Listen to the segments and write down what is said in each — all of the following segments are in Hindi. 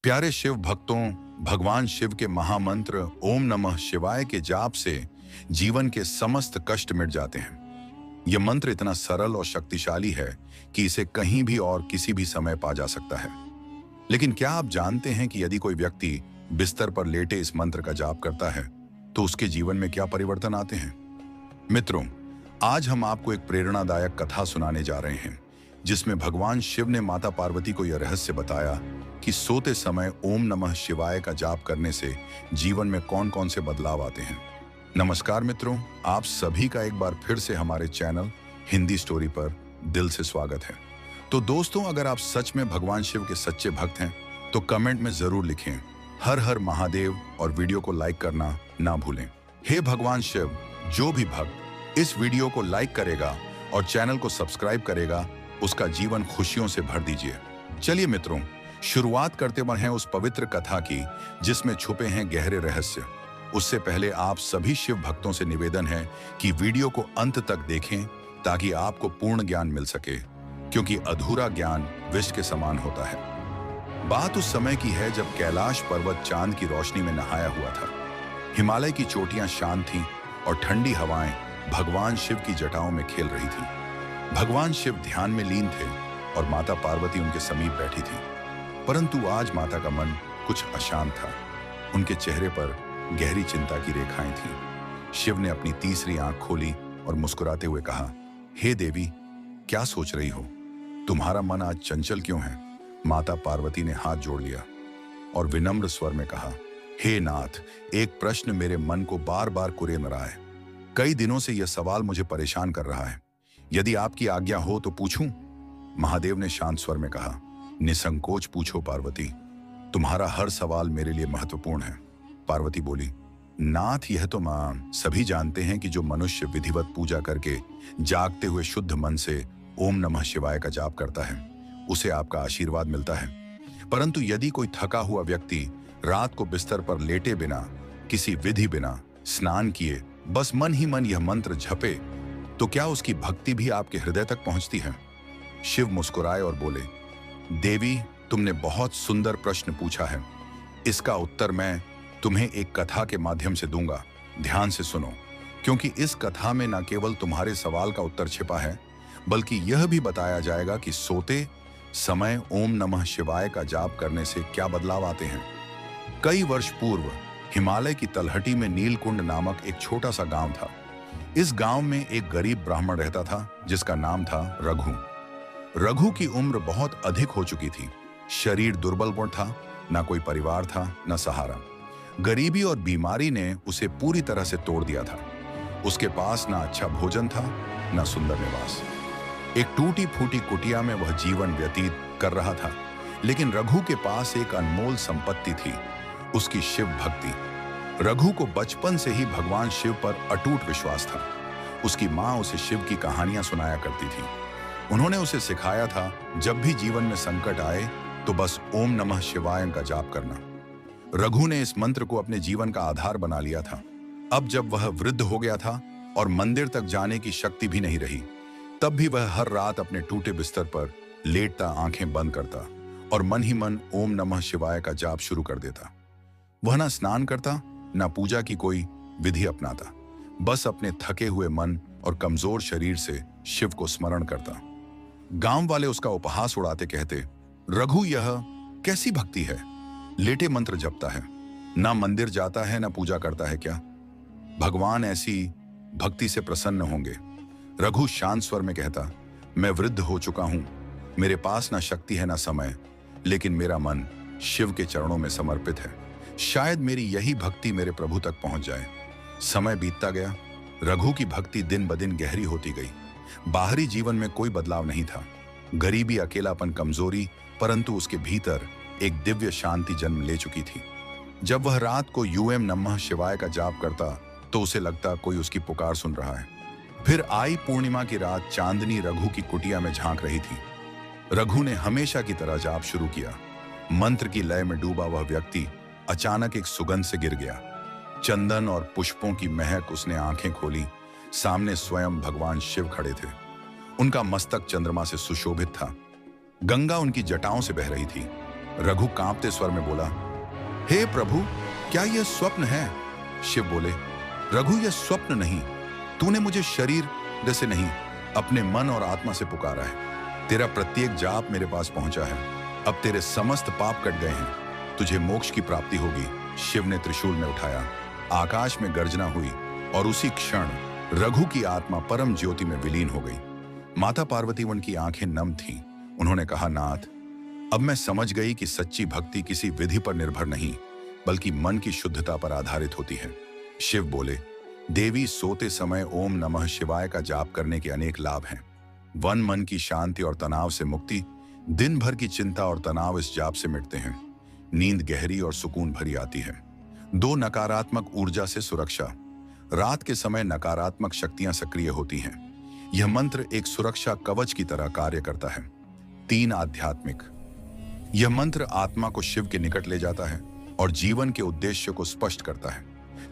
प्यारे शिव भक्तों, भगवान शिव के महामंत्र ओम नमः शिवाय के जाप से जीवन के समस्त कष्ट मिट जाते हैं। यह मंत्र इतना सरल और शक्तिशाली है कि इसे कहीं भी और किसी भी समय पा जा सकता है। लेकिन क्या आप जानते हैं कि यदि कोई व्यक्ति बिस्तर पर लेटे इस मंत्र का जाप करता है तो उसके जीवन में क्या परिवर्तन आते हैं? मित्रों, आज हम आपको एक प्रेरणादायक कथा सुनाने जा रहे हैं जिसमें भगवान शिव ने माता पार्वती को यह रहस्य बताया कि सोते समय ओम नमः शिवाय का जाप करने से जीवन में कौन कौन से बदलाव आते हैं। नमस्कार मित्रों, आप सभी का एक बार फिर से हमारे चैनल हिंदी स्टोरी पर दिल से स्वागत है। तो दोस्तों, अगर आप सच में भगवान शिव के सच्चे भक्त हैं तो कमेंट में जरूर लिखें हर हर महादेव और वीडियो को लाइक करना ना भूलें। हे भगवान शिव, जो भी भक्त इस वीडियो को लाइक करेगा और चैनल को सब्सक्राइब करेगा उसका जीवन खुशियों से भर दीजिए। चलिए मित्रों, शुरुआत करते हैं उस पवित्र कथा की जिसमें छुपे हैं गहरे रहस्य। उससे पहले आप सभी शिव भक्तों से निवेदन है कि वीडियो को अंत तक देखें ताकि आपको पूर्ण ज्ञान मिल सके, क्योंकि अधूरा ज्ञान विष के समान होता है। बात उस समय की है जब कैलाश पर्वत चांद की रोशनी में नहाया हुआ था। हिमालय की चोटियां शांत थीं और ठंडी हवाएं भगवान शिव की जटाओं में खेल रही थी। भगवान शिव ध्यान में लीन थे और माता पार्वती उनके समीप बैठी थी। परंतु आज माता का मन कुछ अशांत था। उनके चेहरे पर गहरी चिंता की रेखाएं थीं। शिव ने अपनी तीसरी आंख खोली और मुस्कुराते हुए कहा, हे देवी, क्या सोच रही हो? तुम्हारा मन आज चंचल क्यों है? माता पार्वती ने हाथ जोड़ लिया और विनम्र स्वर में कहा, हे नाथ, एक प्रश्न मेरे मन को बार बार कुरेद रहा है। कई दिनों से यह सवाल मुझे परेशान कर रहा है। यदि आपकी आज्ञा हो तो पूछूं? महादेव ने शांत स्वर में कहा, निसंकोच पूछो पार्वती, तुम्हारा हर सवाल मेरे लिए महत्वपूर्ण है। पार्वती बोली, नाथ, यह तो सभी जानते हैं कि जो मनुष्य विधिवत पूजा करके जागते हुए शुद्ध मन से ओम नमः शिवाय का जाप करता है उसे आपका आशीर्वाद मिलता है। परंतु यदि कोई थका हुआ व्यक्ति रात को बिस्तर पर लेटे बिना, किसी विधि बिना, स्नान किए बस मन ही मन यह मंत्र जपे तो क्या उसकी भक्ति भी आपके हृदय तक पहुंचती है? शिव मुस्कुराए और बोले, देवी, तुमने बहुत सुंदर प्रश्न पूछा है। इसका उत्तर मैं तुम्हें एक कथा के माध्यम से दूंगा। ध्यान से सुनो, क्योंकि इस कथा में न केवल तुम्हारे सवाल का उत्तर छिपा है बल्कि यह भी बताया जाएगा कि सोते समय ओम नमः शिवाय का जाप करने से क्या बदलाव आते हैं। कई वर्ष पूर्व हिमालय की तलहटी में नीलकुंड नामक एक छोटा सा गांव था। इस गांव में एक गरीब ब्राह्मण रहता था जिसका नाम था रघु। रघु की उम्र बहुत अधिक हो चुकी थी। शरीर दुर्बल था, ना कोई परिवार था, ना सहारा। गरीबी और बीमारी ने उसे पूरी तरह से तोड़ दिया था। उसके पास ना अच्छा भोजन था, ना सुंदर निवास। एक टूटी फूटी कुटिया में वह जीवन व्यतीत कर रहा था। लेकिन रघु के पास एक अनमोल संपत्ति थी, उसकी शिव भक्ति। रघु को बचपन से ही भगवान शिव पर अटूट विश्वास था। उसकी मां उसे शिव की कहानियां सुनाया करती थी। उन्होंने उसे सिखाया था, जब भी जीवन में संकट आए तो बस ओम नमः शिवाय का जाप करना। रघु ने इस मंत्र को अपने जीवन का आधार बना लिया था। अब जब वह वृद्ध हो गया था और मंदिर तक जाने की शक्ति भी नहीं रही, तब भी वह हर रात अपने टूटे बिस्तर पर लेटता, आंखें बंद करता और मन ही मन ओम नमः शिवाय का जाप शुरू कर देता। वह ना स्नान करता, ना पूजा की कोई विधि अपनाता, बस अपने थके हुए मन और कमजोर शरीर से शिव को स्मरण करता। गांव वाले उसका उपहास उड़ाते, कहते, रघु, यह कैसी भक्ति है? लेटे मंत्र जपता है, ना मंदिर जाता है, ना पूजा करता है क्या? भगवान ऐसी भक्ति से प्रसन्न होंगे? रघु शांत स्वर में कहता, मैं वृद्ध हो चुका हूं, मेरे पास ना शक्ति है ना समय, लेकिन मेरा मन शिव के चरणों में समर्पित है। शायद मेरी यही भक्ति मेरे प्रभु तक पहुंच जाए। समय बीतता गया। रघु की भक्ति दिन ब दिन गहरी होती गई। बाहरी जीवन में कोई बदलाव नहीं था। गरीबी, अकेलापन, कमजोरी, परंतु उसके भीतर एक दिव्य शांति जन्म ले चुकी थी। जब वह रात को ओम नमः शिवाय का जाप करता तो उसे लगता कोई उसकी पुकार सुन रहा है। फिर आई पूर्णिमा की रात, चांदनी रघु की कुटिया में झांक रही थी। रघु ने हमेशा की तरह जाप शुरू किया। मंत्र की लय में डूबा वह व्यक्ति अचानक एक सुगंध से गिर गया। चंदन और पुष्पों की महक। उसने आंखें खोली। सामने स्वयं भगवान शिव खड़े थे। उनका मस्तक चंद्रमा से सुशोभित था। गंगा उनकी जटाओं से बह रही थी। रघु कांपते स्वर में बोला, हे प्रभु, क्या यह स्वप्न है? शिव बोले, रघु, यह स्वप्न नहीं। तूने मुझे शरीर से नहीं, अपने मन और आत्मा से पुकारा है। तेरा प्रत्येक जाप मेरे पास पहुंचा है। अब तेरे समस्त पाप कट गए हैं। तुझे मोक्ष की प्राप्ति होगी। शिव ने त्रिशूल में उठाया, आकाश में गर्जना हुई और उसी क्षण रघु की आत्मा परम ज्योति में विलीन हो गई। माता पार्वती उनकी आंखें नम थीं। उन्होंने कहा, नाथ, अब मैं समझ गई कि सच्ची भक्ति किसी विधि पर निर्भर नहीं, बल्कि मन की शुद्धता पर आधारित होती है। शिव बोले, देवी, सोते समय ओम नमः शिवाय का जाप करने के अनेक लाभ हैं। वन मन की शांति और तनाव से मुक्ति, दिन भर की चिंता और तनाव इस जाप से मिटते हैं। नींद गहरी और सुकून भरी आती है। 2, नकारात्मक ऊर्जा से सुरक्षा। रात के समय नकारात्मक शक्तियां सक्रिय होती हैं। यह मंत्र एक सुरक्षा कवच की तरह कार्य करता है। 3, आध्यात्मिक। यह मंत्र आत्मा को शिव के निकट ले जाता है और जीवन के उद्देश्य को स्पष्ट करता है।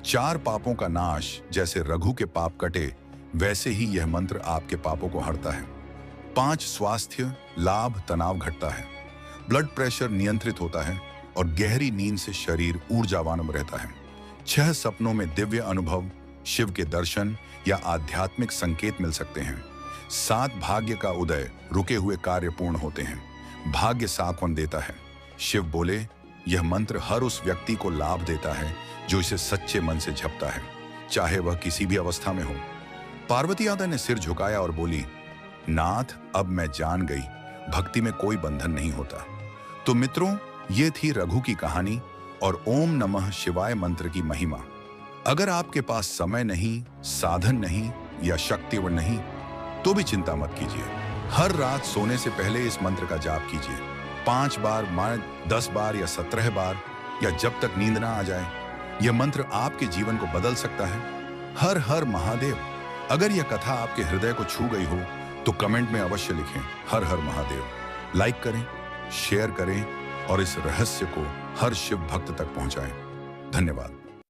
4, पापों का नाश। जैसे रघु के पाप कटे, वैसे ही यह मंत्र आपके पापों को हरता है। 5, स्वास्थ्य लाभ। तनाव घटता है, ब्लड प्रेशर नियंत्रित होता है और गहरी नींद से शरीर ऊर्जावान रहता है। 6, सपनों में दिव्य अनुभव। शिव के दर्शन या आध्यात्मिक संकेत मिल सकते हैं। 7, भाग्य का उदय। रुके हुए कार्य पूर्ण होते हैं। भाग्य सात्वन देता है। शिव बोले, यह मंत्र हर उस व्यक्ति को लाभ देता है जो इसे सच्चे मन से जपता है, चाहे वह किसी भी अवस्था में हो। पार्वती माता ने सिर झुकाया और बोली, नाथ, अब मैं जान गई, भक्ति में कोई बंधन नहीं होता। तो मित्रों, ये थी रघु की कहानी और ओम नमः शिवाय मंत्र की महिमा। अगर आपके पास समय नहीं, साधन नहीं या शक्ति नहीं, तो भी चिंता मत कीजिए। हर रात सोने से पहले इस मंत्र का जाप कीजिए। 5 बार, 10 बार या 17 बार, या जब तक नींद ना आ जाए। यह मंत्र आपके जीवन को बदल सकता है। हर हर महादेव। अगर यह कथा आपके हृदय को छू गई हो तो कमेंट में अवश्य लिखें, हर हर महादेव। लाइक करें, शेयर करें और इस रहस्य को हर शिव भक्त तक पहुंचाएं। धन्यवाद।